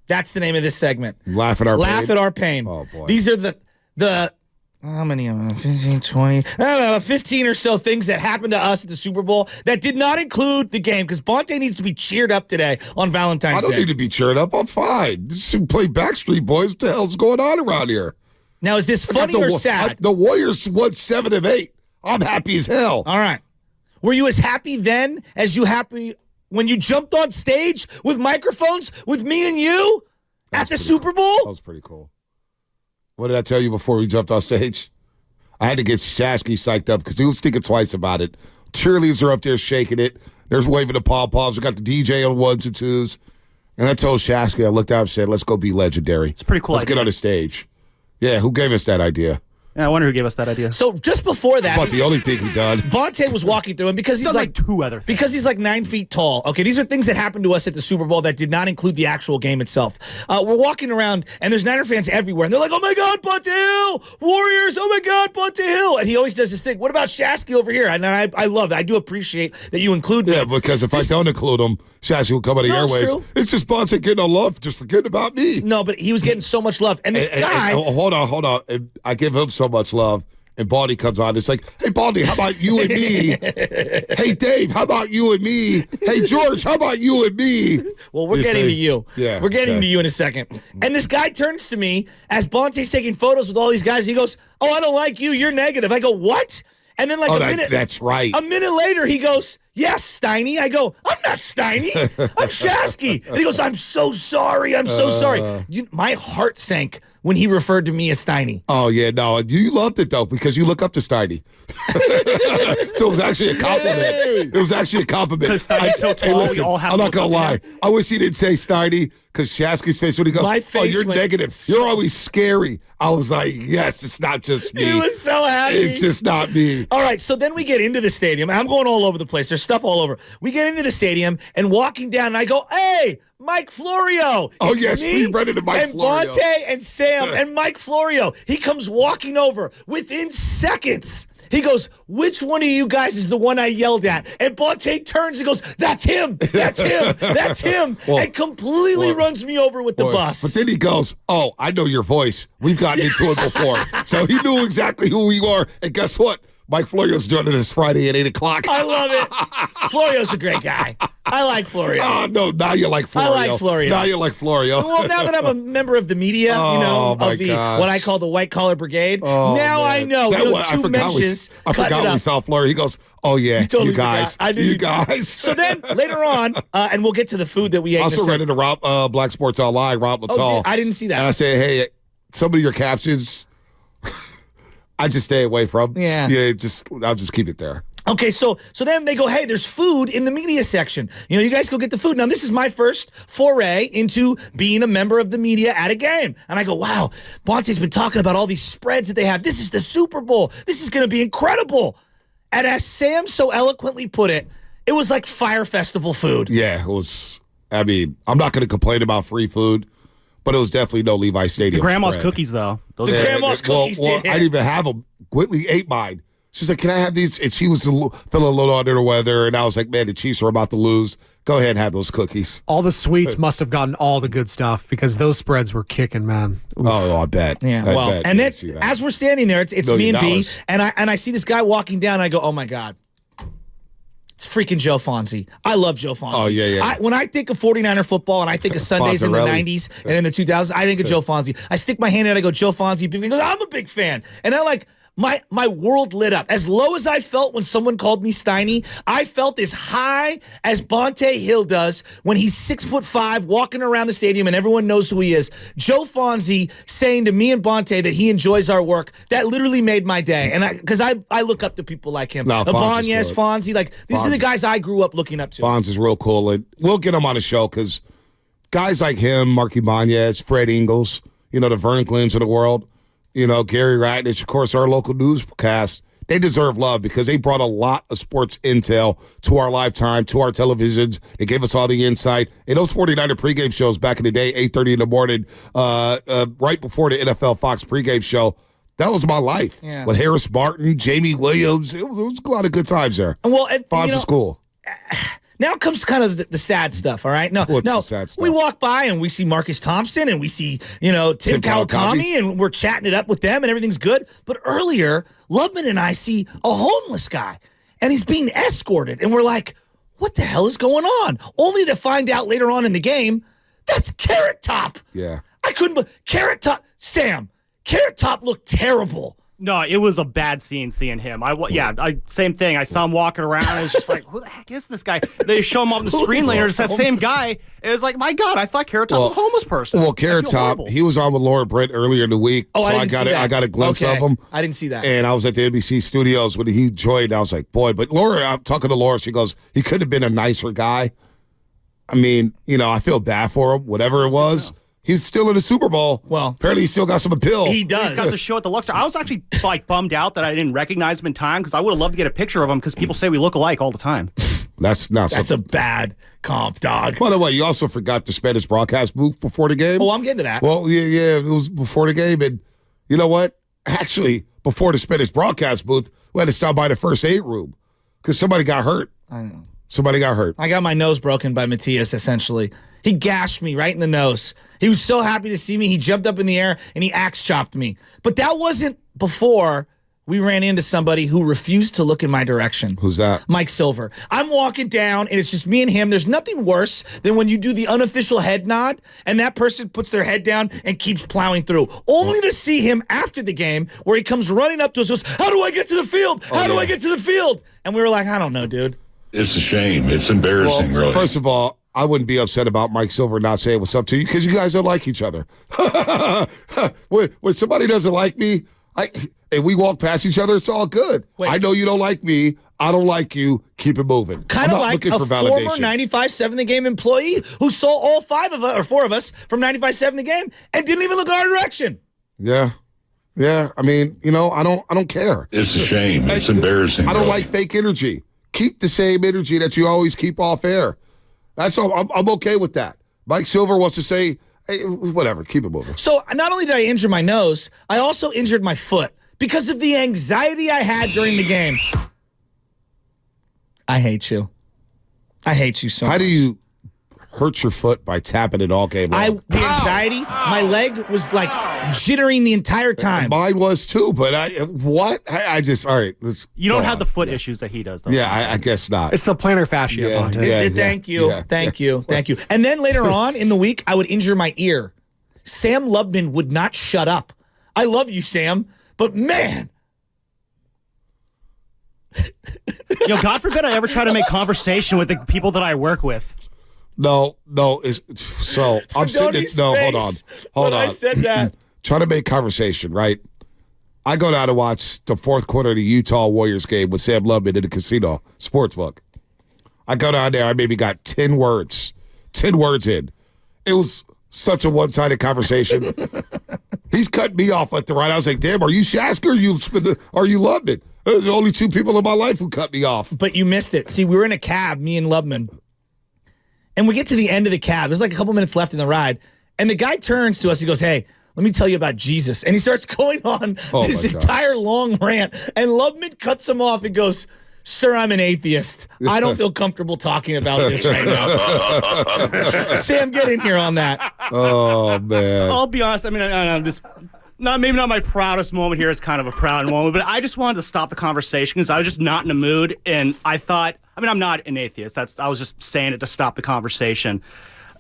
That's the name of this segment. Laugh at our pain. Laugh at our pain. Oh, boy. These are the how many of them? 15, 20, I don't know, 15 or so things that happened to us at the Super Bowl that did not include the game because Bonte needs to be cheered up today on Valentine's Day. I don't need to be cheered up. I'm fine. Just play Backstreet Boys. What the hell's going on around here? Now, is this funny or sad? The Warriors won 7 of 8. I'm happy as hell. All right. Were you as happy then as you happy when you jumped on stage with microphones with me and you at the Super Bowl? That was pretty cool. What did I tell you before we jumped on stage? I had to get Shasky psyched up because he was thinking twice about it. Cheerleaders are up there shaking it. There's waving the pom-poms. We got the DJ on 1s and 2s. And I told Shasky, I looked out and said, let's go be legendary. It's a pretty cool Let's idea. get on the stage. Yeah, who gave us that idea? Yeah, I wonder who gave us that idea. So just before that, About the only thing he done. Bonte was walking through him because he's like 2 other things. Because he's like 9 feet tall. Okay, these are things that happened to us at the Super Bowl that did not include the actual game itself. We're walking around, and there's Niner fans everywhere, and they're like, oh my God, Bonte Hill! Warriors, oh my God, Bonte Hill! And he always does this thing. What about Shasky over here? And I love that. I do appreciate that you include me. Yeah, because if I don't include him, Shasky will come out of the No, it's airways. true. It's just Bonte getting a love, just forgetting about me. No, but he was getting so much love. And this guy... Hold on. And I give him so much love. And Baldy comes on. It's like, hey, Baldy, how about you and me? Hey, Dave, how about you and me? Hey, George, how about you and me? Well, we're getting to you. Yeah, we're getting to you in a second. And this guy turns to me as Bonte's taking photos with all these guys. He goes, oh, I don't like you. You're negative. I go, what? And then like that's right. A minute later, he goes, yes, Steiny. I go, I'm not Steiny. I'm Shasky. And he goes, I'm so sorry. I'm so sorry. My heart sank when he referred to me as Steiny. Oh, yeah, no. You loved it, though, because you look up to Steiny. So it was actually a compliment. It was actually a compliment. Because Steiny's so tall, listen, we all have I'm to not going to look lie. up to him. I wish he didn't say Steiny, because Shasky's face when he goes, My face you're went- negative. You're always scary. I was like, yes, it's not just me. He was so happy. It's just not me. All right, so then we get into the stadium. I'm going all over the place. There's stuff all over. We get into the stadium, and walking down, and I go, hey, Mike Florio. Oh, It's yes, me we ran into Mike and Florio. Bonte and Sam and Mike Florio. He comes walking over within seconds. He goes, which one of you guys is the one I yelled at? And Bonte turns and goes, that's him. That's him. That's him. And completely runs me over with the bus. But then he goes, oh, I know your voice. We've gotten into it before. So he knew exactly who we are. And guess what? Mike Florio's joining us Friday at 8 o'clock. I love it. Florio's a great guy. I like Florio. Oh, no, now you like Florio. I like Florio. Now you like Florio. Well, now that I'm a member of the media, Oh, my of the gosh. what I call the white collar brigade, Oh, now man. I know. That You know, was- two mentions. I forgot we saw Florio. He goes, oh, yeah, totally you guys. forgot. I knew you you- guys. So then later on, and we'll get to the food that we ate. in a also second. ran into Rob, Black Sports Online, Rob Littall. I didn't see that. And I said, hey, some of your captions, I just stay away from. Yeah. I'll just keep it there. Okay, so then they go, hey, there's food in the media section. You know, you guys go get the food. Now, this is my first foray into being a member of the media at a game. And I go, wow, Bonte's been talking about all these spreads that they have. This is the Super Bowl. This is going to be incredible. And as Sam so eloquently put it, it was like Fire Festival food. Yeah, it was. I mean, I'm not going to complain about free food, but it was definitely no Levi Stadium. Grandma's spread. cookies, though. Those The are- grandma's cookies well, did I hit. didn't even have them. Whitley ate mine. She's like, can I have these? And she was feeling a little under the weather, and I was like, man, the Chiefs are about to lose. Go ahead and have those cookies. All the sweets must have gotten all the good stuff because those spreads were kicking, man. Oof. Oh, I bet. Yeah, I well, bet. and Yeah, then see that. as we're standing there, it's $1 me and B, million. and I see this guy walking down, and I go, oh my God. It's freaking Joe Fonzie. I love Joe Fonzie. Oh, yeah. When I think of 49er football and I think of Sundays in the Fonzarelli. 90s and in the 2000s, I think of Joe Fonzie. I stick my hand out, I go, Joe Fonzie. He goes, I'm a big fan. And I like, my world lit up. As low as I felt when someone called me Steiny, I felt as high as Bonte Hill does when he's 6'5", walking around the stadium and everyone knows who he is. Joe Fonzie saying to me and Bonte that he enjoys our work, that literally made my day. And because I look up to people like him. No, Fonzie's Ibanez, good. Fonzie, like these are the guys I grew up looking up to. Fonz is real cool. And we'll get him on the show because guys like him, Marky Ibanez, Fred Ingles, the Vern Glynns of the world, Gary Ratnich, of course, our local newscast, they deserve love because they brought a lot of sports intel to our lifetime, to our televisions. They gave us all the insight. And those 49er pregame shows back in the day, 8:30 in the morning, right before the NFL Fox pregame show, that was my life. Yeah. With Harris Martin, Jamie Williams. It was a lot of good times there. Well, and, Fonz is cool. Now comes kind of the sad stuff, all right? No, What's no, the sad stuff? we walk by and we see Marcus Thompson and we see, Tim Kawakami, and we're chatting it up with them and everything's good. But earlier, Lubman and I see a homeless guy and he's being escorted. And we're like, what the hell is going on? Only to find out later on in the game, that's Carrot Top. Yeah. I couldn't Carrot Top. Sam, Carrot Top looked terrible. No, it was a bad scene seeing him. Same thing. I saw him walking around. I was just like, who the heck is this guy? They show him on the screen later. It's that same guy. It was like, my God, I thought Carrot Top was a homeless person. Well, Carrot Top, he was on with Laura Brent earlier in the week. Oh, so I got a glimpse of him. I didn't see that. And I was at the NBC studios when he joined. I was like, boy, but Laura, I'm talking to Laura. She goes, he could have been a nicer guy. I mean, I feel bad for him, whatever it was. He's still in the Super Bowl. Well, apparently he's still got some appeal. He does. He's got the show at the Luxor. I was actually bummed out that I didn't recognize him in time because I would have loved to get a picture of him because people say we look alike all the time. That's a bad comp, dog. By the way, you also forgot the Spanish broadcast booth before the game. Oh, I'm getting to that. Well, yeah, it was before the game. And you know what? Actually, before the Spanish broadcast booth, we had to stop by the first aid room because somebody got hurt. I know. Somebody got hurt. I got my nose broken by Matthias, essentially. He gashed me right in the nose. He was so happy to see me. He jumped up in the air and he axe chopped me. But that wasn't before we ran into somebody who refused to look in my direction. Who's that? Mike Silver. I'm walking down and it's just me and him. There's nothing worse than when you do the unofficial head nod and that person puts their head down and keeps plowing through. Only to see him after the game where he comes running up to us and goes, how do I get to the field? How do I get to the field? And we were like, I don't know, dude. It's a shame. It's embarrassing, really. First of all, I wouldn't be upset about Mike Silver not saying what's up to you because you guys don't like each other. when somebody doesn't like me, and we walk past each other, it's all good. Wait. I know you don't like me. I don't like you. Keep it moving. Kind of like a former 95.7 The Game employee who saw all four of us from 95.7 The Game and didn't even look in our direction. Yeah. Yeah. I mean, I don't care. It's a shame. It's embarrassing. I don't really. like fake energy. Keep the same energy that you always keep off air. That's all. I'm okay with that. Mike Silver wants to say, hey, whatever, keep it moving. So not only did I injure my nose, I also injured my foot because of the anxiety I had during the game. I hate you. I hate you so much. How do you hurt your foot by tapping it all game long? The anxiety, my leg was like jittering the entire time. Mine was too, but I just, all right. Let's You don't go have on. the foot issues that he does, though. Yeah, I guess not. It's the plantar fascia, Yeah, Bonte. yeah. Thank you. And then later on in the week, I would injure my ear. Sam Lubman would not shut up. I love you, Sam, but man. God forbid I ever try to make conversation with the people that I work with. No. So I'm sitting. No, hold on. When I said that. Trying to make conversation, right? I go down to watch the fourth quarter of the Utah Warriors game with Sam Lubman in the casino sportsbook. I go down there. I maybe got 10 words in. It was such a one-sided conversation. He's cut me off at the right. I was like, damn, are you Shasky or are you Lubman? There's only two people in my life who cut me off. But you missed it. See, we were in a cab, me and Lubman. And we get to the end of the cab. There's like a couple minutes left in the ride. And the guy turns to us. He goes, hey, let me tell you about Jesus. And he starts going on this entire long rant. And Lubman cuts him off and goes, sir, I'm an atheist. I don't feel comfortable talking about this right now. Sam, get in here on that. Oh, man. I'll be honest. I mean, I this maybe not my proudest moment here. It's kind of a proud moment, but I just wanted to stop the conversation because I was just not in a mood. And I thought, I'm not an atheist. I was just saying it to stop the conversation.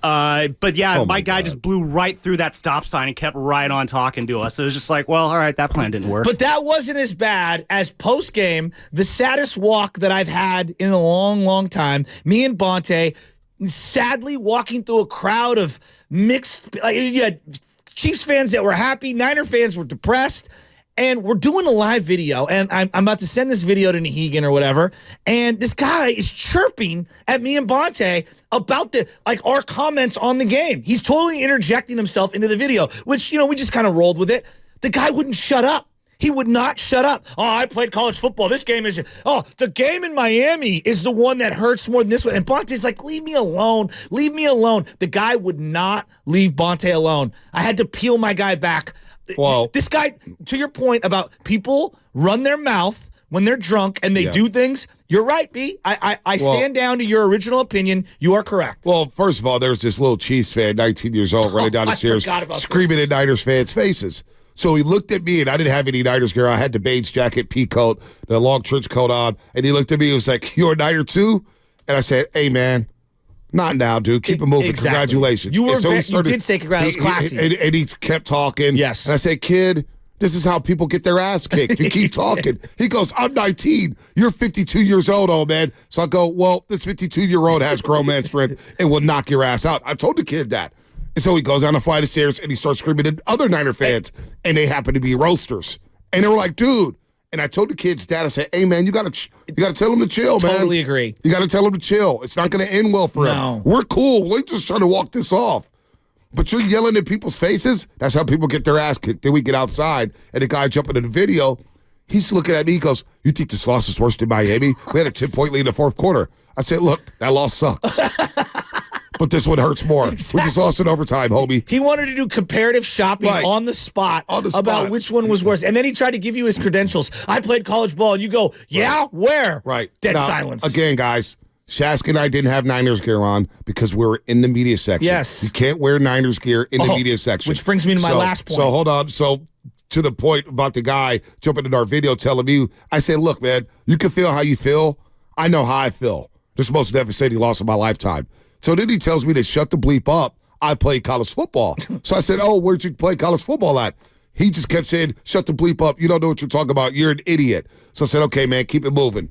But yeah, my guy just blew right through that stop sign and kept right on talking to us. It was just like, well, all right, that plan didn't work. But that wasn't as bad as post-game, the saddest walk that I've had in a long, long time. Me and Bonte sadly walking through a crowd of mixed, you had Chiefs fans that were happy, Niner fans were depressed. And we're doing a live video, and I'm about to send this video to Nahegan or whatever, and this guy is chirping at me and Bonte about our comments on the game. He's totally interjecting himself into the video, which, we just kind of rolled with it. The guy wouldn't shut up. He would not shut up. Oh, I played college football. This game is, the game in Miami is the one that hurts more than this one. And Bonte's like, leave me alone. Leave me alone. The guy would not leave Bonte alone. I had to peel my guy back. Well, this guy, to your point about people run their mouth when they're drunk and they do things, You're right, B. I stand down to your original opinion. You are correct. Well, first of all, there was this little Chiefs fan, 19 years old, running down the stairs, screaming in Niners fans' faces. So he looked at me, and I didn't have any Niners gear. I had the beige jacket, pea coat, the long trench coat on, and he looked at me and was like, "You're a Niner too?" And I said, "Hey, man, not now, dude. Keep it moving. Exactly. Congratulations." You were you did say congratulations. It was classy. And he kept talking. Yes. And I said, "Kid, this is how people get their ass kicked. You keep talking." He goes, "I'm 19. You're 52 years old man." So I go, "Well, this 52-year-old has grown man strength and will knock your ass out." I told the kid that. And so he goes down a flight of stairs and he starts screaming at other Niner fans, and they happen to be roasters. And they were like, "Dude." And I told the kid's dad, I said, "Hey, man, you gotta tell him to chill, man. Totally agree. You gotta tell him to chill. It's not gonna end well for him. We're cool. We're just trying to walk this off. But you're yelling in people's faces. That's how people get their ass kicked." Then we get outside, and the guy jumping in the video, he's looking at me. He goes, "You think this loss is worse than Miami? We had a 10-point lead in the fourth quarter." I said, "Look, that loss sucks. But this one hurts more. Exactly. We just lost in overtime, homie." He wanted to do comparative shopping on the spot about which one was worse. And then he tried to give you his credentials. "I played college ball." And you go, "Yeah? Where?" Right. Dead now, silence. Again, guys, Shasky and I didn't have Niners gear on because we were in the media section. Yes. You can't wear Niners gear in the media section. Which brings me to my last point. So hold on. So to the point about the guy jumping in our video telling me, I said, "Look, man, you can feel how you feel. I know how I feel. This is the most devastating loss of my lifetime." So then he tells me to shut the bleep up. I played college football. So I said, "Oh, where'd you play college football at?" He just kept saying, "Shut the bleep up. You don't know what you're talking about. You're an idiot." So I said, "Okay, man, keep it moving."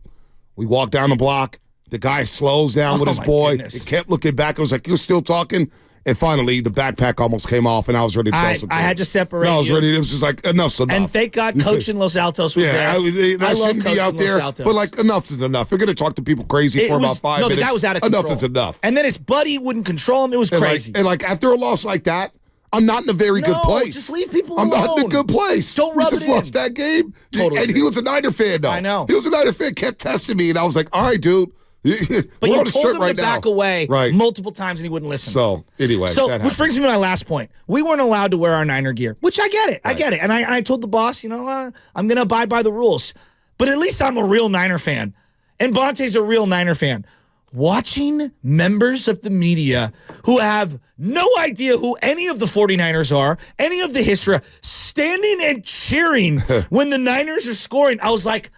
We walked down the block. The guy slows down with his boy. He kept looking back. I was like, "You're still talking?" And finally, the backpack almost came off, and I was ready to tell some I had to separate I was ready. It was just like, enough's enough. And thank God Coach in Los Altos was there. I love shouldn't be out there. But, like, enough is enough. You're going to talk to people crazy for about 5 minutes. No, the guy was out of control. Enough is enough. And then his buddy wouldn't control him. It was crazy. And after a loss like that, I'm not in a very good place. Just leave people alone. I'm not in a good place. Don't rub it in. We just lost that game. Totally. And he was a Niner fan, though. I know. He was a Niner fan, kept testing me, and I was like, "All right, dude." But you told him to back away right. multiple times, and he wouldn't listen. So, anyway. Which brings me to my last point. We weren't allowed to wear our Niner gear, which I get it. Right. I get it. And I told the boss, I'm going to abide by the rules. But at least I'm a real Niner fan. And Bonte's a real Niner fan. Watching members of the media who have no idea who any of the 49ers are, any of the history, standing and cheering when the Niners are scoring, I was like,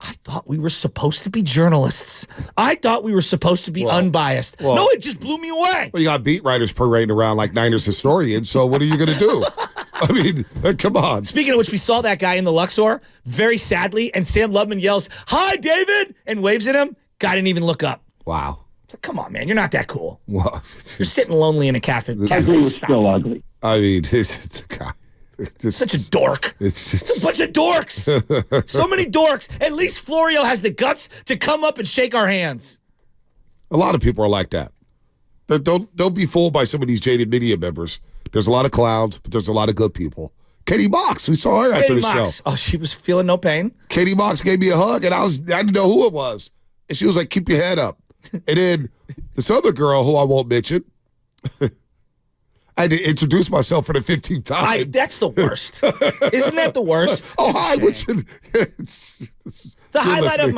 I thought we were supposed to be journalists. I thought we were supposed to be unbiased. No, it just blew me away. Well, you got beat writers parading around like Niners historians, so what are you going to do? I mean, come on. Speaking of which, we saw that guy in the Luxor very sadly, and Sam Lubman yells, "Hi, David," and waves at him. Guy didn't even look up. Wow. It's like, come on, man. You're not that cool. Well, you're sitting lonely in a cafe. He was still ugly. I mean, it's a guy. Such a dork. It's a bunch of dorks. So many dorks. At least Florio has the guts to come up and shake our hands. A lot of people are like that. Don't be fooled by some of these jaded media members. There's a lot of clowns, but there's a lot of good people. Katie Mox, we saw her after the show. Oh, she was feeling no pain. Katie Mox gave me a hug, and I didn't know who it was. And she was like, "Keep your head up." And then this other girl, who I won't mention, I had to introduce myself for the 15th time. That's the worst. Isn't that the worst? Oh, hi. The highlight of